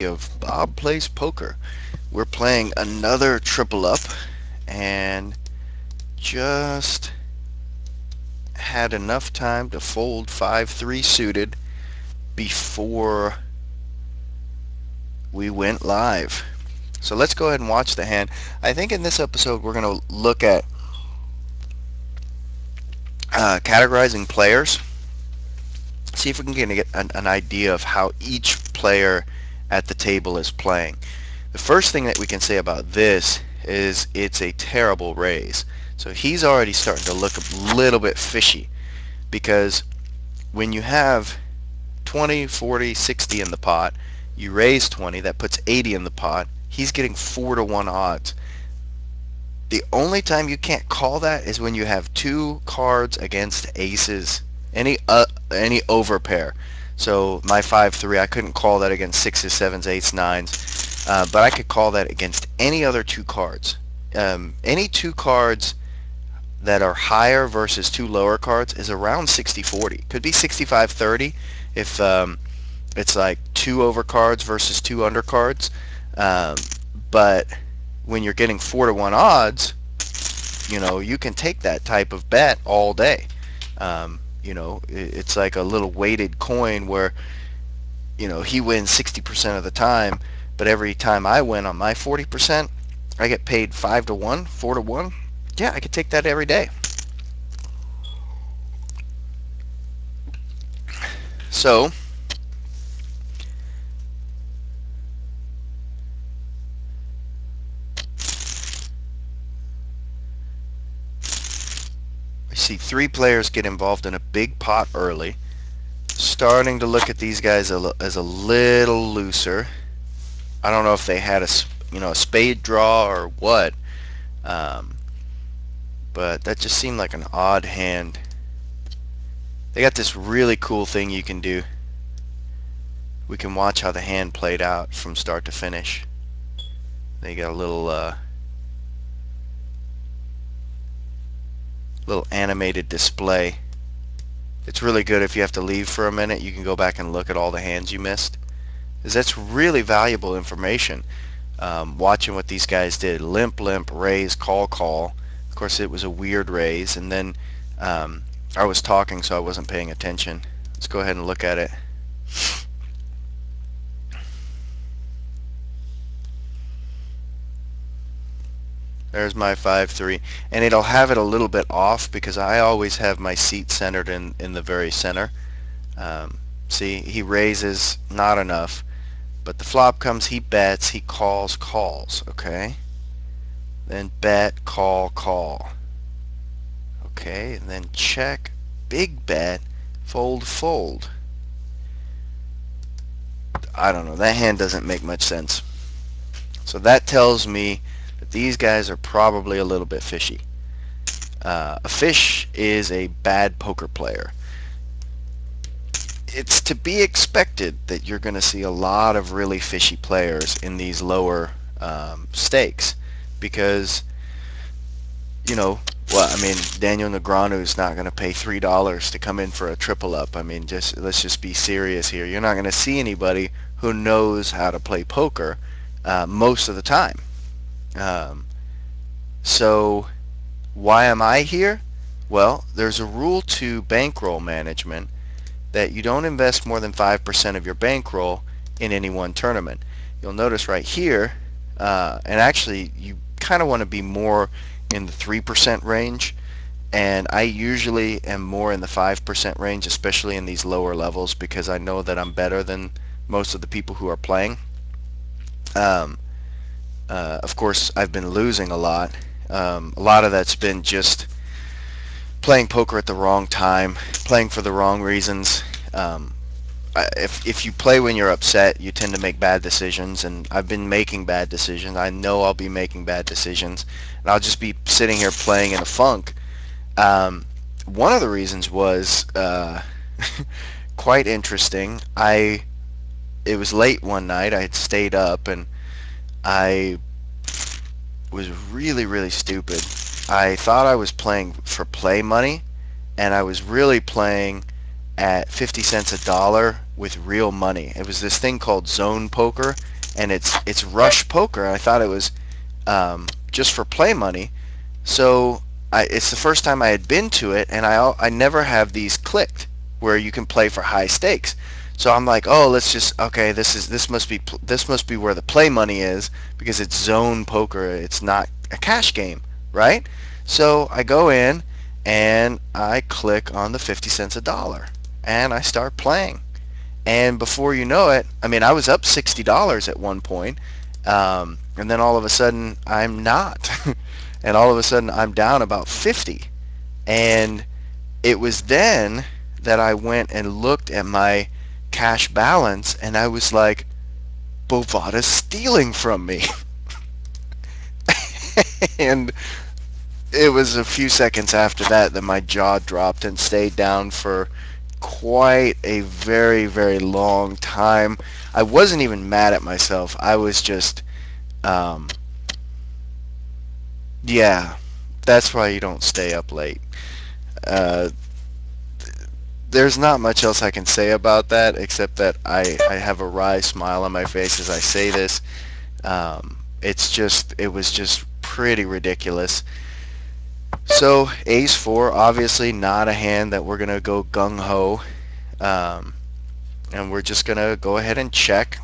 Of Bob Plays Poker. We're playing another triple up and just had enough time to fold 5-3 suited before we went live. So let's go ahead and watch the hand. I think in this episode we're going to look at categorizing players, see if we can get an idea of how each player at the table is playing. The first thing that we can say about this is it's a terrible raise. So he's already starting to look a little bit fishy, because when you have 20, 40, 60 in the pot, you raise 20, that puts 80 in the pot. He's getting 4-1 odds. The only time you can't call that is when you have two cards against aces, any overpair. So my 5-3, I couldn't call that against 6s, 7s, 8s, 9s, but I could call that against any other two cards. Any two cards that are higher versus two lower cards is around 60-40. Could be 65-30 if it's like two overcards versus two undercards. But when you're getting 4-1 odds, you can take that type of bet all day. It's like a little weighted coin where, he wins 60% of the time, but every time I win on my 40%, I get paid 5-1, 4-1. Yeah, I could take that every day. So, I see three players get involved in a big pot early. Starting to look at these guys as a little looser. I don't know if they had a spade draw or what, but that just seemed like an odd hand. They got this really cool thing you can do. We can watch how the hand played out from start to finish. They got a little animated display. It's really good if you have to leave for a minute. You can go back and look at all the hands you missed, because that's really valuable information. Watching what these guys did: limp, raise, call. Of course, it was a weird raise, and then I was talking, so I wasn't paying attention. Let's go ahead and look at it. There's my 5-3, and it'll have it a little bit off because I always have my seat centered in the very center. See, he raises not enough, but the flop comes, he bets, he calls, okay? Then bet, call. Okay, and then check, big bet, fold. I don't know, that hand doesn't make much sense. So that tells me that these guys are probably a little bit fishy. A fish is a bad poker player. It's to be expected that you're going to see a lot of really fishy players in these lower stakes, because Daniel Negreanu is not going to pay $3 to come in for a triple up. Let's just be serious here. You're not going to see anybody who knows how to play poker most of the time. So why am I here? Well, there's a rule to bankroll management that you don't invest more than 5% of your bankroll in any one tournament. You'll notice right here, and actually you kind of want to be more in the 3% range, and I usually am more in the 5% range, especially in these lower levels, because I know that I'm better than most of the people who are playing. Of course, I've been losing a lot. A lot of that's been just playing poker at the wrong time, playing for the wrong reasons. If you play when you're upset, you tend to make bad decisions, and I've been making bad decisions. I know I'll be making bad decisions, and I'll just be sitting here playing in a funk. One of the reasons was quite interesting. It was late one night. I had stayed up, and I was really stupid. I thought I was playing for play money, and I was really playing at 50 cents a dollar with real money. It was this thing called zone poker, and it's rush poker. I thought it was just for play money. So it's the first time I had been to it, and I never have these clicked where you can play for high stakes. So I'm like, oh, let's just okay. This must be where the play money is because it's zone poker. It's not a cash game, right? So I go in and I click on the 50 cents a dollar, and I start playing. And before you know it, I mean, I was up $60 at one point, and then all of a sudden I'm not, and all of a sudden I'm down about 50. And it was then that I went and looked at my cash balance, and I was like, Bovada's stealing from me. And it was a few seconds after that that my jaw dropped and stayed down for quite a very, very long time. I wasn't even mad at myself. I was just, um, yeah, that's why you don't stay up late. Uh, there's not much else I can say about that except that I have a wry smile on my face as I say this. It was just pretty ridiculous. So ace four, obviously not a hand that we're gonna go gung ho, um, and we're just gonna go ahead and check,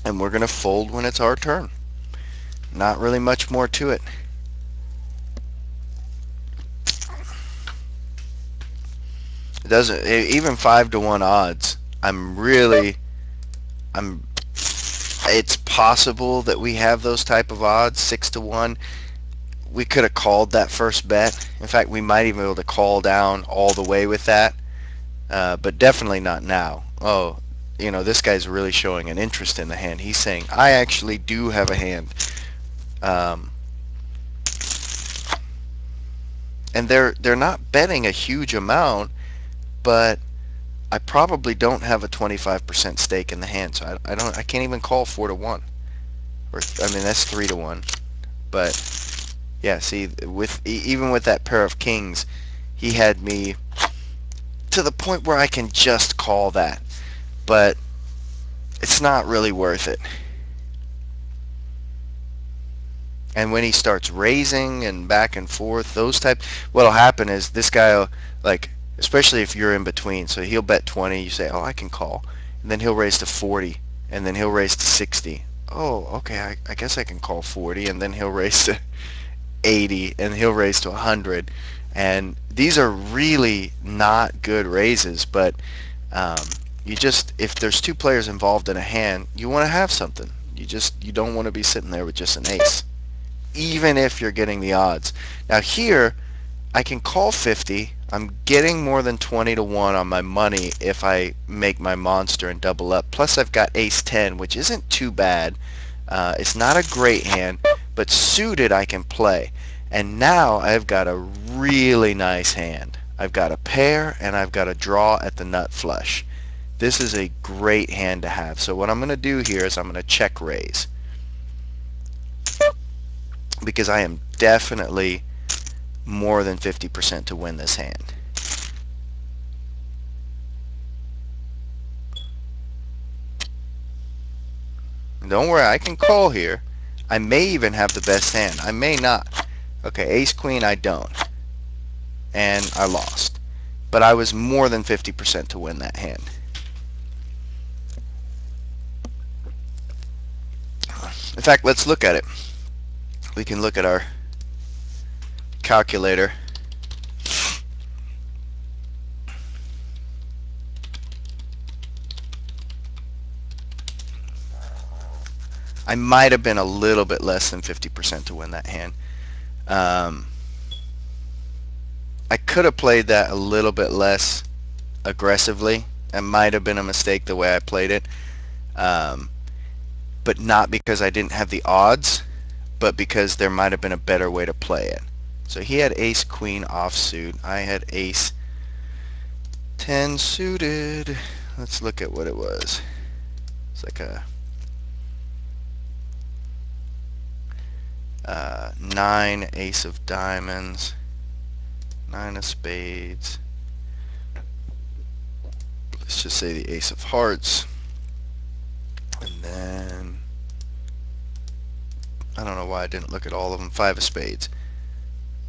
and we're gonna fold when it's our turn. Not really much more to it. It doesn't even 5-1 odds. I'm. It's possible that we have those type of odds, 6-1. We could have called that first bet. In fact, we might even be able to call down all the way with that, but definitely not now. Oh, this guy's really showing an interest in the hand. He's saying, I actually do have a hand. Um, and they're not betting a huge amount, but I probably don't have a 25% stake in the hand, so I can't even call 4-1. Or I mean that's 3-1. But yeah, see, even with that pair of kings, he had me to the point where I can just call that, but it's not really worth it. And when he starts raising and back and forth, what'll happen is this guy will, like, especially if you're in between, so he'll bet 20, you say, oh, I can call, and then he'll raise to 40, and then he'll raise to 60. Oh, okay, I guess I can call 40, and then he'll raise to 80, and he'll raise to 100. And these are really not good raises, but if there's two players involved in a hand, you want to have something. You don't want to be sitting there with just an ace, even if you're getting the odds. Now here, I can call 50. I'm getting more than 20-1 on my money if I make my monster and double up. Plus I've got ace 10, which isn't too bad. It's not a great hand, but suited I can play. And now I've got a really nice hand. I've got a pair and I've got a draw at the nut flush. This is a great hand to have. So what I'm going to do here is I'm going to check raise, because I am definitely more than 50% to win this hand. Don't worry, I can call here. I may even have the best hand. I may not. Okay, ace queen I don't. And I lost. But I was more than 50% to win that hand. In fact, let's look at it. We can look at our calculator. I might have been a little bit less than 50% to win that hand. I could have played that a little bit less aggressively. It might have been a mistake the way I played it. But not because I didn't have the odds, but because there might have been a better way to play it. So he had ace queen offsuit. I had ace 10 suited. Let's look at what it was. It's like a 9 ace of diamonds, 9 of spades. Let's just say the ace of hearts, and then I don't know why I didn't look at all of them. 5 of spades.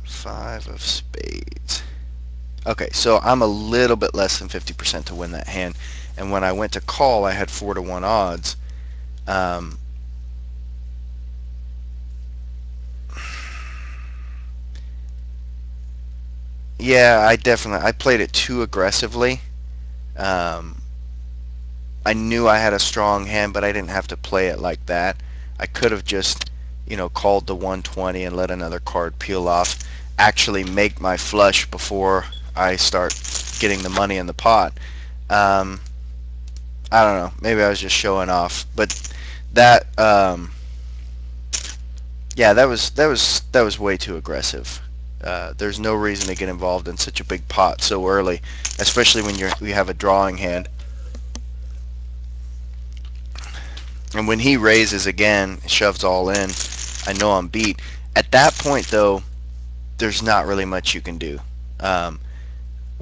5 of spades. Okay, so I'm a little bit less than 50% to win that hand. And when I went to call, I had 4-to-1 odds. Yeah, I played it too aggressively. Um, I knew I had a strong hand, but I didn't have to play it like that. I could have just, called the 120 and let another card peel off, actually make my flush before I start getting the money in the pot. Um, I don't know. Maybe I was just showing off, but that, yeah, that was way too aggressive. There's no reason to get involved in such a big pot so early, especially when we have a drawing hand. And when he raises again, shoves all in, I know I'm beat. At that point, though, there's not really much you can do. Um,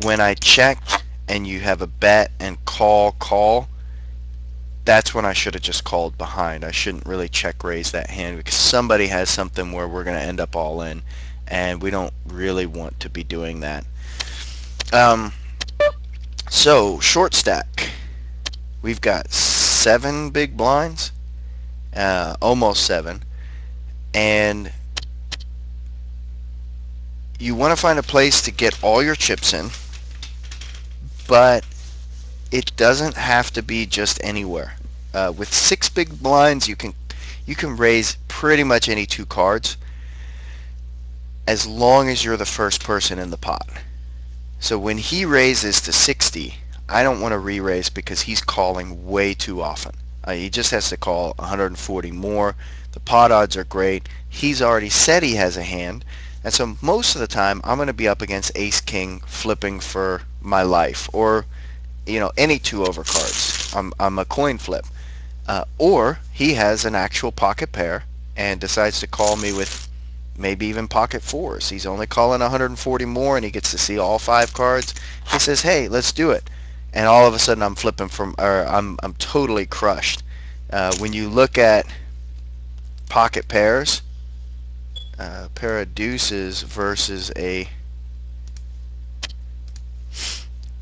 when I check and you have a bet and call, that's when I should have just called behind. I shouldn't really check raise that hand because somebody has something where we're going to end up all in, and we don't really want to be doing that. So, short stack. We've got 7 big blinds, almost 7, and you want to find a place to get all your chips in, but it doesn't have to be just anywhere. With 6 big blinds, you can raise pretty much any 2 cards as long as you're the first person in the pot. So when he raises to 60, I don't want to re-raise because he's calling way too often. He just has to call 140 more. The pot odds are great. He's already said he has a hand, and so most of the time I'm going to be up against ace king flipping for my life, or any 2 over cards. I'm a coin flip. Or he has an actual pocket pair and decides to call me with maybe even pocket 4s. He's only calling 140 more and he gets to see all 5 cards. He says, "Hey, let's do it." And all of a sudden I'm flipping I'm totally crushed. When you look at pocket pairs, pair of deuces versus a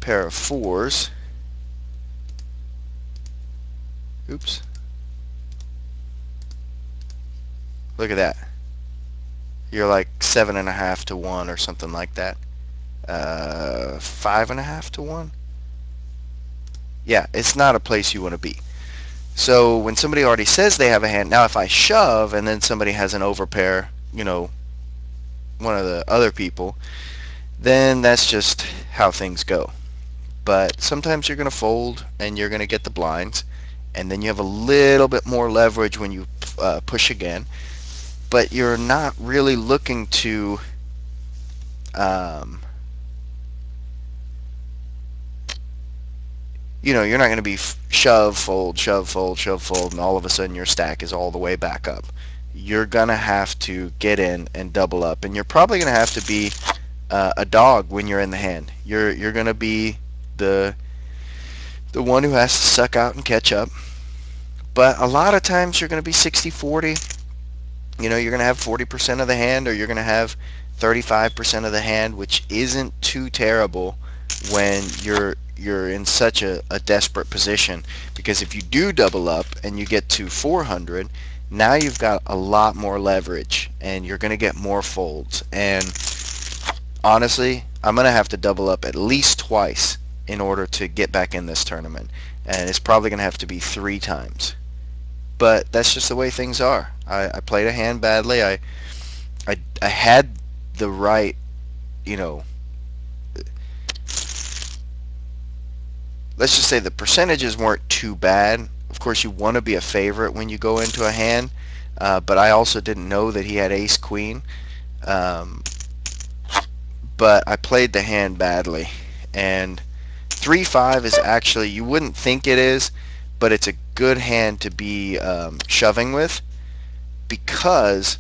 pair of 4s. Oops. Look at that. You're like 7.5 to 1 or something like that. 5.5 to 1. Yeah, it's not a place you want to be. So when somebody already says they have a hand, now if I shove and then somebody has an overpair, one of the other people, then that's just how things go. But sometimes you're going to fold and you're going to get the blinds, and then you have a little bit more leverage when you push again, but you're not really looking to you're not going to be shove, fold, shove, fold, shove, fold, and all of a sudden your stack is all the way back up. You're going to have to get in and double up, and you're probably going to have to be a dog when you're in the hand. You're going to be the one who has to suck out and catch up. But a lot of times you're going to be 60-40. You're going to have 40% of the hand, or you're going to have 35% of the hand, which isn't too terrible when you're in such a desperate position. Because if you do double up and you get to 400, now you've got a lot more leverage and you're going to get more folds. And honestly, I'm going to have to double up at least twice in order to get back in this tournament, and it's probably going to have to be 3 times. But that's just the way things are. I played a hand badly. I had the right, let's just say the percentages weren't too bad. Of course, you want to be a favorite when you go into a hand, but I also didn't know that he had ace queen. But I played the hand badly, and 3-5 is actually, you wouldn't think it is, but it's a good hand to be shoving with, because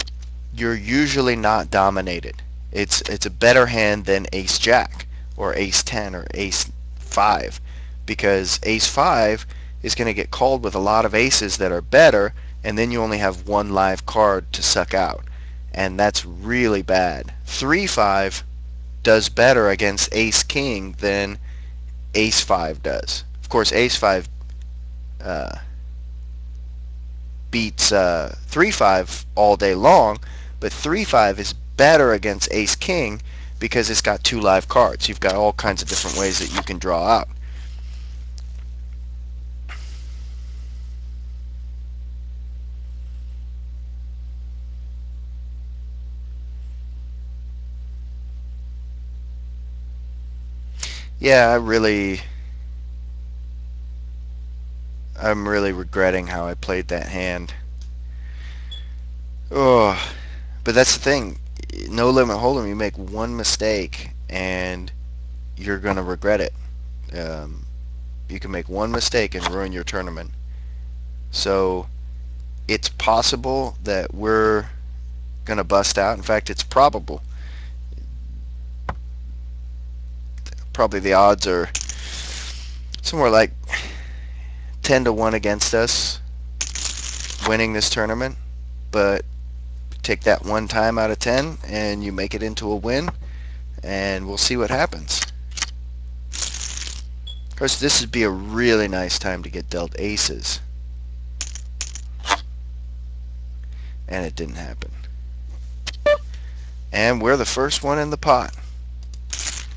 you're usually not dominated. It's a better hand than ace jack or ace 10 or ace 5, because ace 5 is going to get called with a lot of aces that are better, and then you only have one live card to suck out, and that's really bad. 3-5 does better against ace-king than ace-5 does. Of course, ace-5 beats 3-5 all day long, but 3-5 is better against ace-king because it's got two live cards. You've got all kinds of different ways that you can draw out. Yeah, I'm really regretting how I played that hand. Oh, but that's the thing. No Limit Hold'em, you make one mistake and you're gonna regret it. You can make one mistake and ruin your tournament. So it's possible that we're gonna bust out. In fact, it's probable. Probably the odds are somewhere like 10 to 1 against us winning this tournament, but take that one time out of 10 and you make it into a win, and we'll see what happens. Of course, this would be a really nice time to get dealt aces, and it didn't happen. And we're the first one in the pot.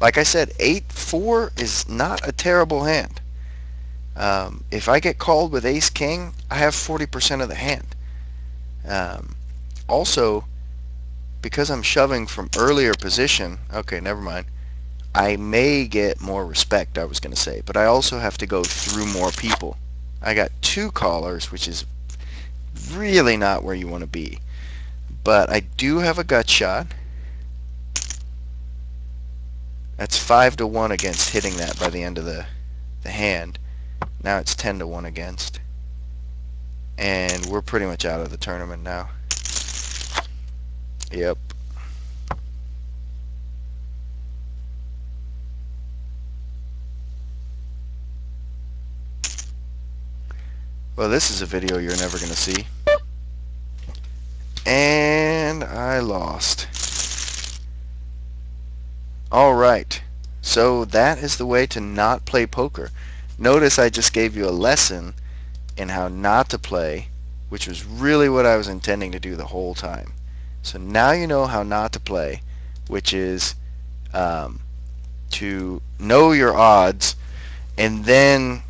Like I said, 8-4 is not a terrible hand. If I get called with ace-king, I have 40% of the hand. Also, because I'm shoving from earlier position, okay, never mind, I may get more respect, I was going to say, but I also have to go through more people. I got 2 callers, which is really not where you want to be. But I do have a gut shot. That's 5 to 1 against hitting that by the end of the hand. Now it's 10 to 1 against. And we're pretty much out of the tournament now. Yep. Well, this is a video you're never going to see. And I lost. Alright, so that is the way to not play poker. Notice I just gave you a lesson in how not to play, which was really what I was intending to do the whole time. So now you know how not to play, which is to know your odds and then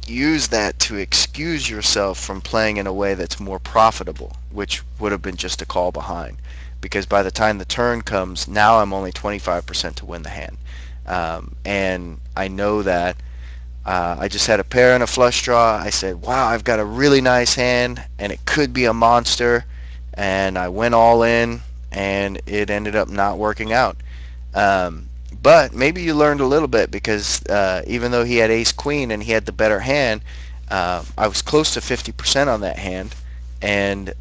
use that to excuse yourself from playing in a way that's more profitable, which would have been just a call behind. Because by the time the turn comes, now I'm only 25% to win the hand. And I know that I just had a pair and a flush draw. I said, wow, I've got a really nice hand, and it could be a monster. And I went all in, and it ended up not working out. But maybe you learned a little bit, because even though he had ace-queen and he had the better hand, I was close to 50% on that hand. And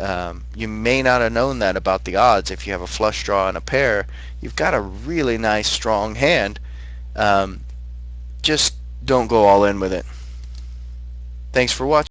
you may not have known that about the odds. If you have a flush draw and a pair, you've got a really nice strong hand. Just don't go all in with it. Thanks for watching.